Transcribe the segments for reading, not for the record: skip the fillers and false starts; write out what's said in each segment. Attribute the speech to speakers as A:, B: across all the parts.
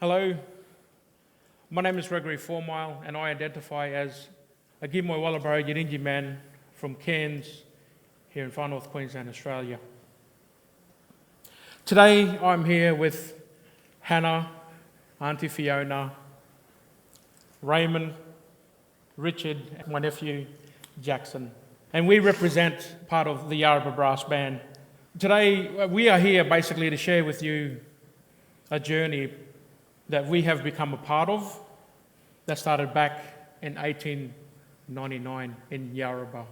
A: Hello, my name is Gregory Formile and I identify as a Gimoy Wallabaro Yidinji man from Cairns here in far north Queensland, Australia. Today I'm here with Hannah, Auntie Fiona, Raymond, Richard and my nephew Jackson, and we represent part of the Yarrabah Brass Band. Today we are here basically to share with you a journey that we have become a part of that started back in 1899 in Yarrabah.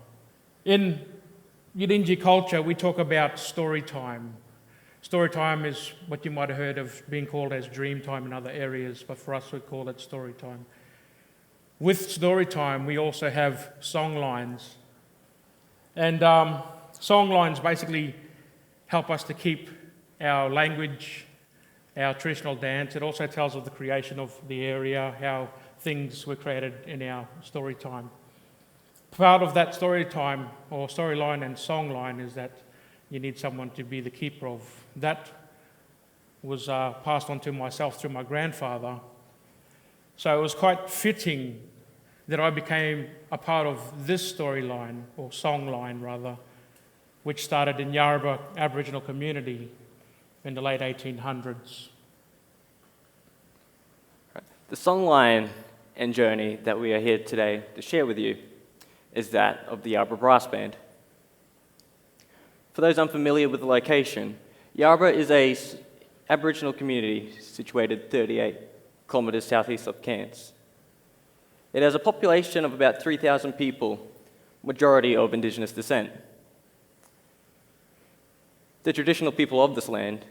A: In Yidinji culture, we talk about story time. Story time is what you might have heard of being called as dream time in other areas, but for us we call it story time. With story time, we also have song lines. And song lines basically help us to keep our language, our traditional dance. It also tells of the creation of the area, how things were created in our story time. Part of that story time, or storyline and song line, is that you need someone to be the keeper of. That was passed on to myself through my grandfather. So it was quite fitting that I became a part of this storyline, or song line rather, which started in Yarrabah Aboriginal community in the late 1800s.
B: The songline and journey that we are here today to share with you is that of the Yarrabah Brass Band. For those unfamiliar with the location, Yarrabah is an Aboriginal community situated 38 kilometres southeast of Cairns. It has a population of about 3,000 people, majority of Indigenous descent. The traditional people of this land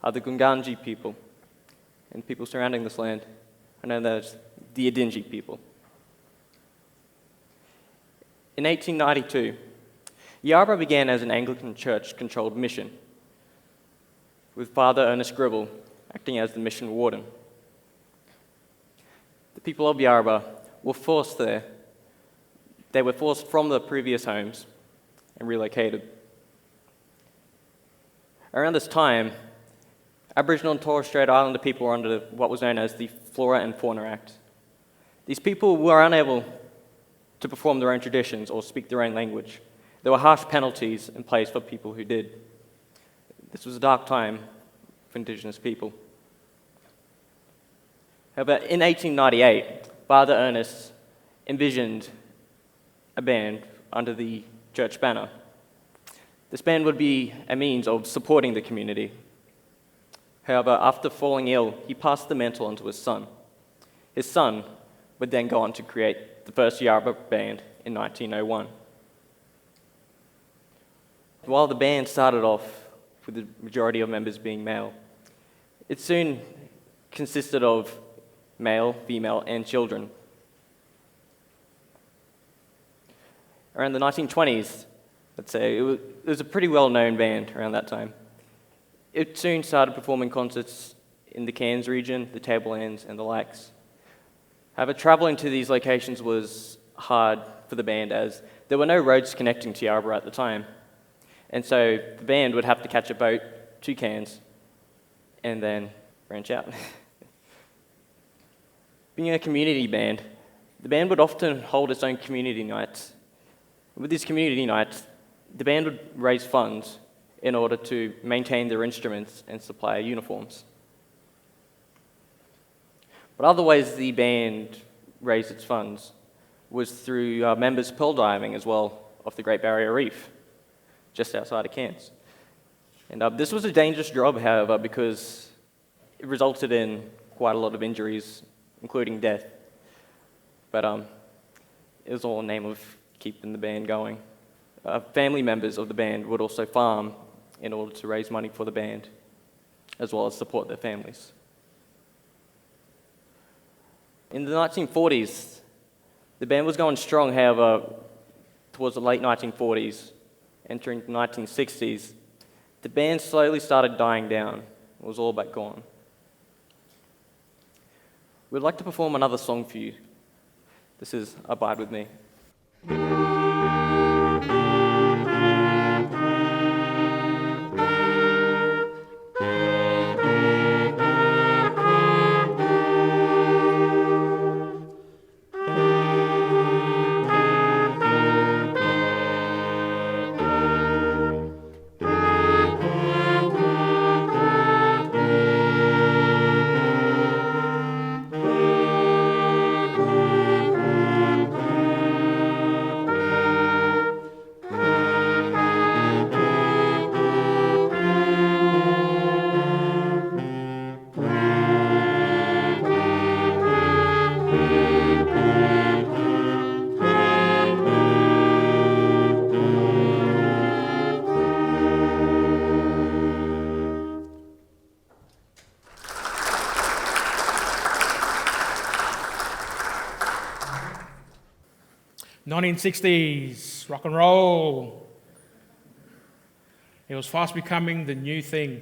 B: are the Gunganji people, and people surrounding this land are known as the Yidinji people. In 1892, Yarrabah began as an Anglican church-controlled mission, with Father Ernest Gribble acting as the mission warden. The people of Yarrabah were forced there. They were forced from their previous homes and relocated. Around this time, Aboriginal and Torres Strait Islander people were under what was known as the Flora and Fauna Act. These people were unable to perform their own traditions or speak their own language. There were harsh penalties in place for people who did. This was a dark time for Indigenous people. However, in 1898, Father Ernest envisioned a band under the church banner. This band would be a means of supporting the community. However, after falling ill, he passed the mantle on to his son. His son would then go on to create the first Yarrabah band in 1901. While the band started off with the majority of members being male, it soon consisted of male, female, and children. Around the 1920s, let's say, it was a pretty well-known band around that time. It soon started performing concerts in the Cairns region, the Tablelands, and the likes. However, travelling to these locations was hard for the band as there were no roads connecting to Yarrabah at the time. And so the band would have to catch a boat to Cairns and then branch out. Being a community band, the band would often hold its own community nights. With these community nights, the band would raise funds in order to maintain their instruments and supply uniforms. But other ways the band raised its funds was through members pearl diving as well off the Great Barrier Reef, just outside of Cairns. And this was a dangerous job, however, because it resulted in quite a lot of injuries, including death. But it was all in the name of keeping the band going. Family members of the band would also farm in order to raise money for the band, as well as support their families. In the 1940s, the band was going strong, however, towards the late 1940s, entering the 1960s, the band slowly started dying down. It was all but gone. We'd like to perform another song for you. This is Abide With Me.
A: 1960s, rock and roll. It was fast becoming the new thing.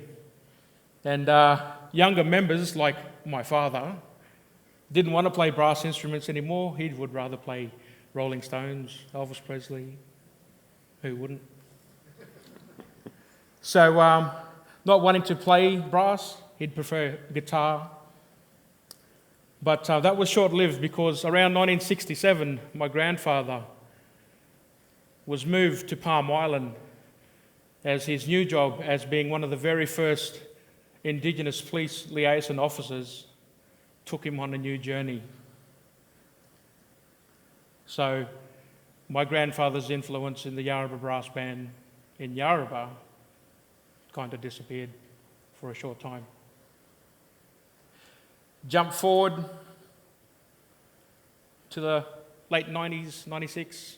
A: And younger members, like my father, didn't want to play brass instruments anymore. He would rather play Rolling Stones, Elvis Presley. Who wouldn't? So, not wanting to play brass, he'd prefer guitar. But that was short-lived because around 1967, my grandfather was moved to Palm Island as his new job as being one of the very first Indigenous police liaison officers took him on a new journey. So my grandfather's influence in the Yarrabah brass band in Yarrabah kind of disappeared for a short time. Jump forward to the late 90s, 96.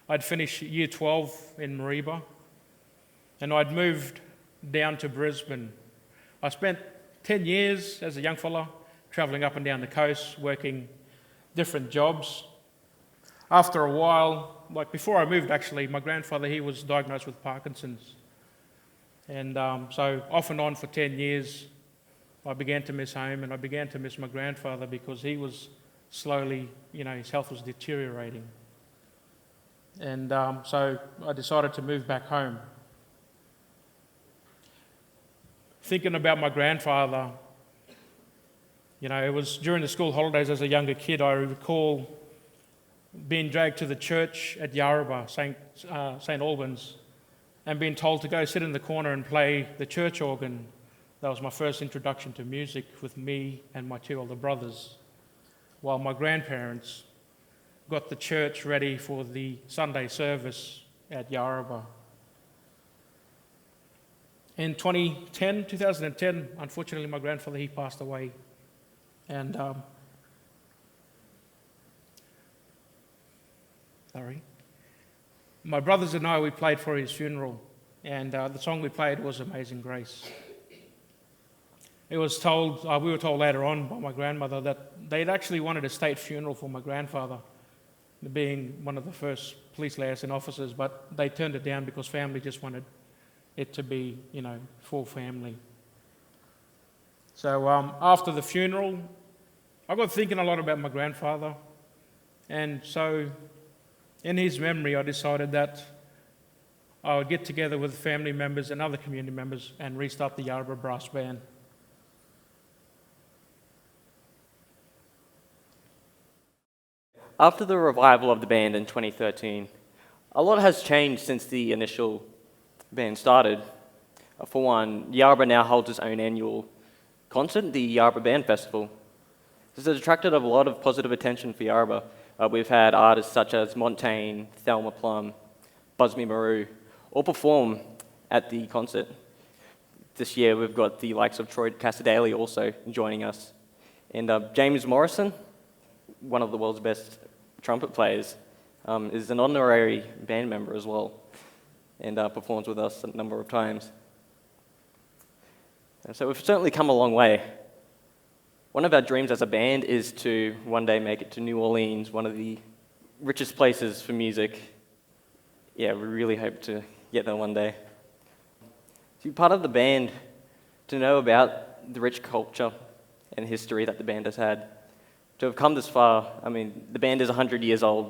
A: I'd finished year 12 in Yarrabah, and I'd moved down to Brisbane. I spent 10 years as a young fella travelling up and down the coast, working different jobs. After a while, like before I moved actually, my grandfather, he was diagnosed with Parkinson's. And so off and on for 10 years, I began to miss home, and I began to miss my grandfather because he was slowly, his health was deteriorating. And so I decided to move back home. Thinking about my grandfather, it was during the school holidays as a younger kid, I recall being dragged to the church at Yarrabah, St. Albans, and being told to go sit in the corner and play the church organ. That was my first introduction to music with me and my two older brothers, while my grandparents got the church ready for the Sunday service at Yarrabah. In 2010, unfortunately, my grandfather, he passed away. And, my brothers and I, we played for his funeral, and the song we played was Amazing Grace. We were told later on by my grandmother that they'd actually wanted a state funeral for my grandfather, being one of the first police liaison officers, but they turned it down because family just wanted it to be, full family. So after the funeral, I got thinking a lot about my grandfather, and so in his memory, I decided that I would get together with family members and other community members and restart the Yarrabah Brass Band.
B: After the revival of the band in 2013, a lot has changed since the initial band started. For one, Yarrabah now holds its own annual concert, the Yarrabah Band Festival. This has attracted a lot of positive attention for Yarrabah. We've had artists such as Montaigne, Thelma Plum, Busby Maru, all perform at the concert. This year we've got the likes of Troy Cassadaly also joining us. And James Morrison, one of the world's best trumpet players, is an honorary band member as well, and performs with us a number of times. And so we've certainly come a long way. One of our dreams as a band is to one day make it to New Orleans, one of the richest places for music. Yeah, we really hope to get there one day. To be part of the band, to know about the rich culture and history that the band has had, to have come this far. I mean, the band is 100 years old.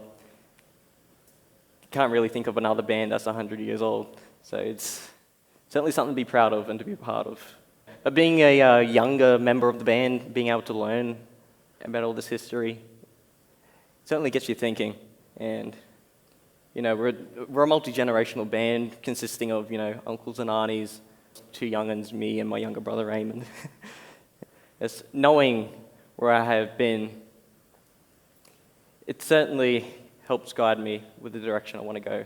B: You can't really think of another band that's 100 years old. So it's certainly something to be proud of and to be a part of. But being a younger member of the band, being able to learn about all this history, certainly gets you thinking. And, we're a multi-generational band consisting of, uncles and aunties, two young'uns, me and my younger brother Raymond. It's knowing where I have been, it certainly helps guide me with the direction I want to go.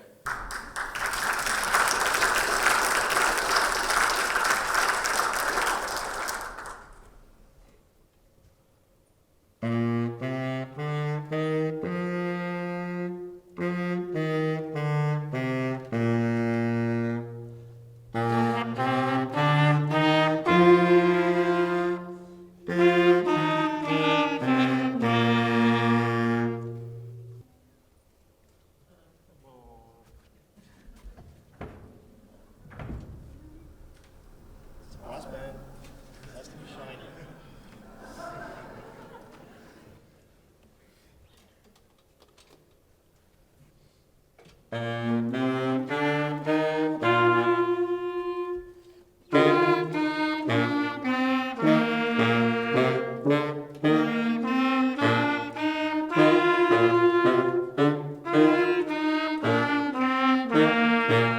A: Thank you.